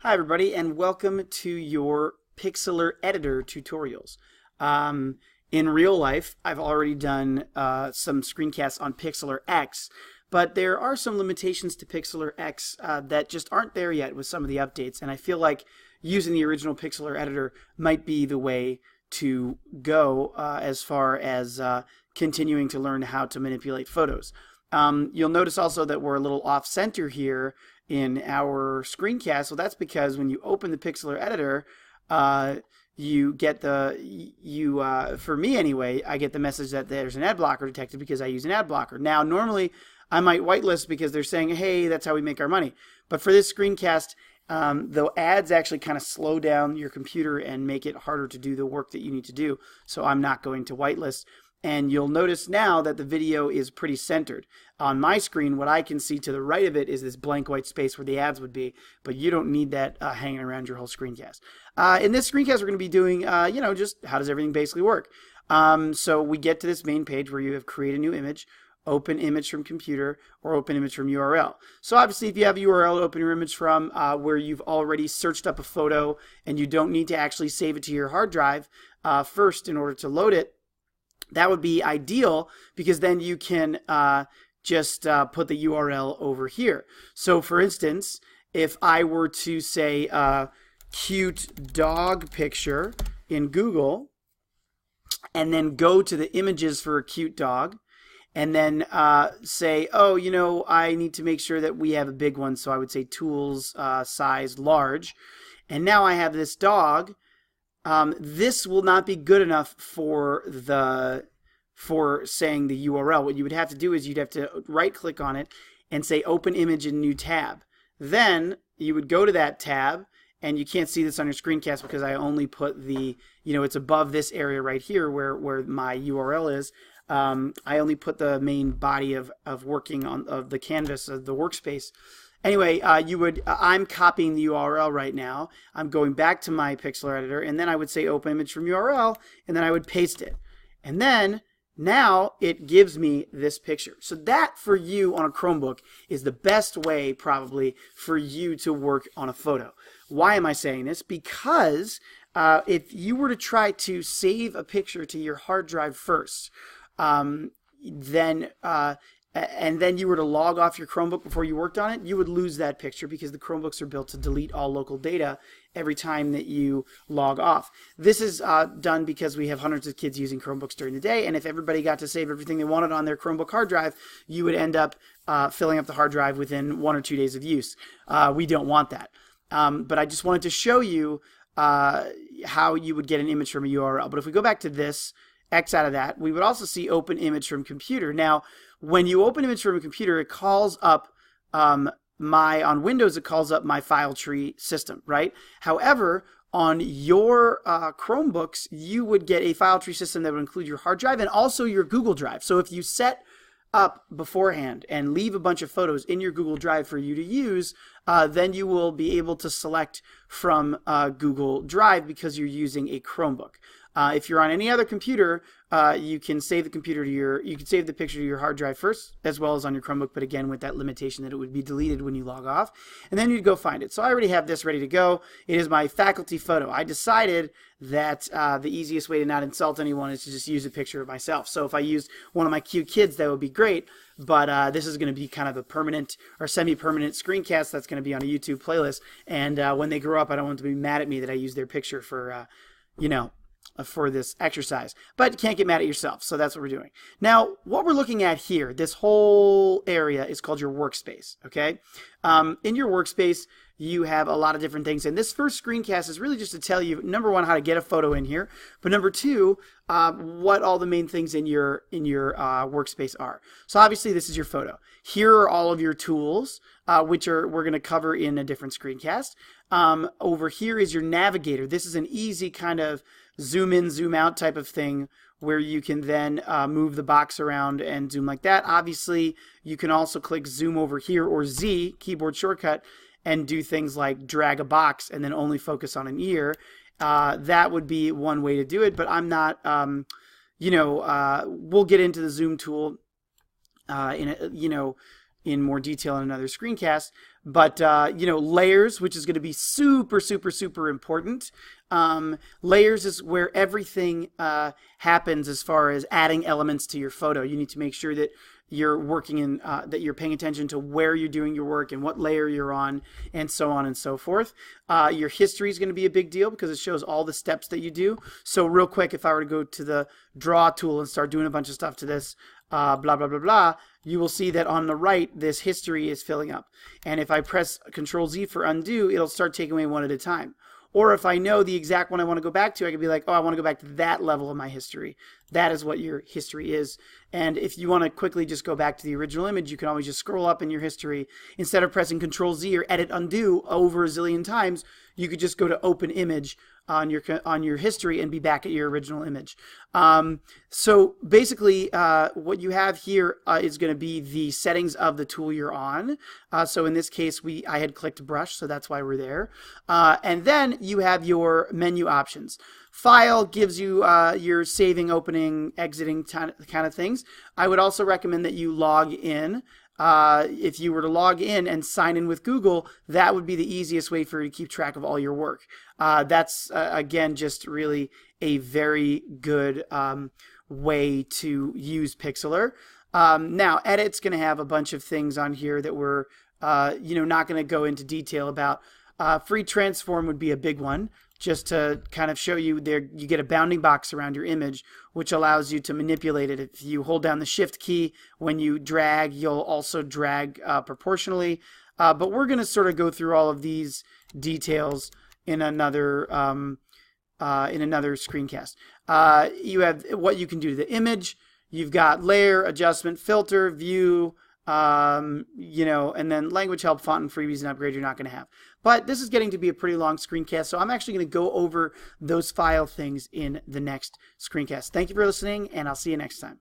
Hi everybody, and welcome to your Pixlr Editor tutorials. In real life, I've already done some screencasts on Pixlr X, but there are some limitations to Pixlr X that just aren't there yet with some of the updates, and I feel like using the original Pixlr Editor might be the way to go as far as continuing to learn how to manipulate photos. You'll notice also that we're a little off-center here in our screencast. So that's because when you open the Pixlr Editor, you get for me anyway, I get the message that there's an ad blocker detected because I use an ad blocker. Now, normally I might whitelist because they're saying, hey, that's how we make our money. But for this screencast, the ads actually kind of slow down your computer and make it harder to do the work that you need to do. So I'm not going to whitelist. And you'll notice now that the video is pretty centered. On my screen, what I can see to the right of it is this blank white space where the ads would be, but you don't need that hanging around your whole screencast. In this screencast, we're going to be doing, just how does everything basically work. So we get to this main page where you have create a new image, open image from computer, or open image from URL. So obviously if you have a URL to open your image from where you've already searched up a photo and you don't need to actually save it to your hard drive first in order to load it, that would be ideal because then you can just put the URL over here. So for instance, if I were to say cute dog picture in Google and then go to the images for a cute dog and then say, oh, I need to make sure that we have a big one. So I would say tools size large. And now I have this dog. This will not be good enough for saying the URL. What you would have to do is you'd have to right click on it and say open image in new tab. Then you would go to that tab, and you can't see this on your screencast because I only put the, it's above this area right here where my URL is. I only put the main body of working of the canvas of the workspace. Anyway, I'm copying the URL right now. I'm going back to my Pixlr Editor, and then I would say open image from URL, and then I would paste it. And then now it gives me this picture. So that for you on a Chromebook is the best way probably for you to work on a photo. Why am I saying this? Because if you were to try to save a picture to your hard drive first, and then you were to log off your Chromebook before you worked on it, you would lose that picture because the Chromebooks are built to delete all local data every time that you log off. This is done because we have hundreds of kids using Chromebooks during the day, and if everybody got to save everything they wanted on their Chromebook hard drive, you would end up filling up the hard drive within 1 or 2 days of use. We don't want that. But I just wanted to show you how you would get an image from a URL. But if we go back to this, X out of that, we would also see open image from computer. Now, when you open image from a computer, it calls up on Windows, it calls up my file tree system, right? However, on your Chromebooks, you would get a file tree system that would include your hard drive and also your Google Drive. So if you set up beforehand and leave a bunch of photos in your Google Drive for you to use, then you will be able to select from Google Drive because you're using a Chromebook. If you're on any other computer, you can save the picture to your hard drive first, as well as on your Chromebook, but again with that limitation that it would be deleted when you log off, and then you'd go find it. So I already have this ready to go. It is my faculty photo. I decided that the easiest way to not insult anyone is to just use a picture of myself. So if I used one of my cute kids, that would be great, but this is going to be kind of a permanent or semi-permanent screencast that's going to be on a YouTube playlist, and when they grow up, I don't want them to be mad at me that I use their picture for, for this exercise. But you can't get mad at yourself, so that's what we're doing. Now, what we're looking at here, this whole area is called your workspace, okay? In your workspace, you have a lot of different things, and this first screencast is really just to tell you, number one, how to get a photo in here, but number two, what all the main things in your workspace are. So obviously, this is your photo. Here are all of your tools, which we're going to cover in a different screencast. Over here is your navigator. This is an easy kind of zoom in, zoom out type of thing where you can then move the box around and zoom like that. Obviously, you can also click zoom over here or Z, keyboard shortcut, and do things like drag a box and then only focus on an ear. That would be one way to do it, but I'm not, we'll get into the zoom tool in more detail in another screencast. But you know, layers, which is going to be super, super, super important. Layers is where everything happens as far as adding elements to your photo. You need to make sure that you're working in, that you're paying attention to where you're doing your work and what layer you're on, and so on and so forth. Your history is going to be a big deal because it shows all the steps that you do. So real quick, if I were to go to the draw tool and start doing a bunch of stuff to this, blah, blah, blah, blah, you will see that on the right, this history is filling up. And if I press Control Z for undo, it'll start taking away one at a time. Or if I know the exact one I want to go back to, I can be like, oh, I want to go back to that level of my history. That is what your history is. And if you want to quickly just go back to the original image, you can always just scroll up in your history. Instead of pressing Control Z or Edit Undo over a zillion times, you could just go to Open Image on your history and be back at your original image. So basically, what you have here is going to be the settings of the tool you're on. So in this case, I had clicked brush, so that's why we're there. And then you have your menu options. File gives you your saving, opening, exiting kind of things. I would also recommend that you log in. If you were to log in and sign in with Google, that would be the easiest way for you to keep track of all your work. That's, again, just really a very good way to use Pixlr. Now, Edit's going to have a bunch of things on here that we're not going to go into detail about. Free transform would be a big one, just to kind of show you there you get a bounding box around your image, which allows you to manipulate it. If you hold down the shift key when you drag, you'll also drag proportionally. But we're going to sort of go through all of these details in another screencast. You have what you can do to the image. You've got layer, adjustment, filter, view, and then language help, font, and freebies and upgrade you're not going to have. But this is getting to be a pretty long screencast, so I'm actually going to go over those file things in the next screencast. Thank you for listening, and I'll see you next time.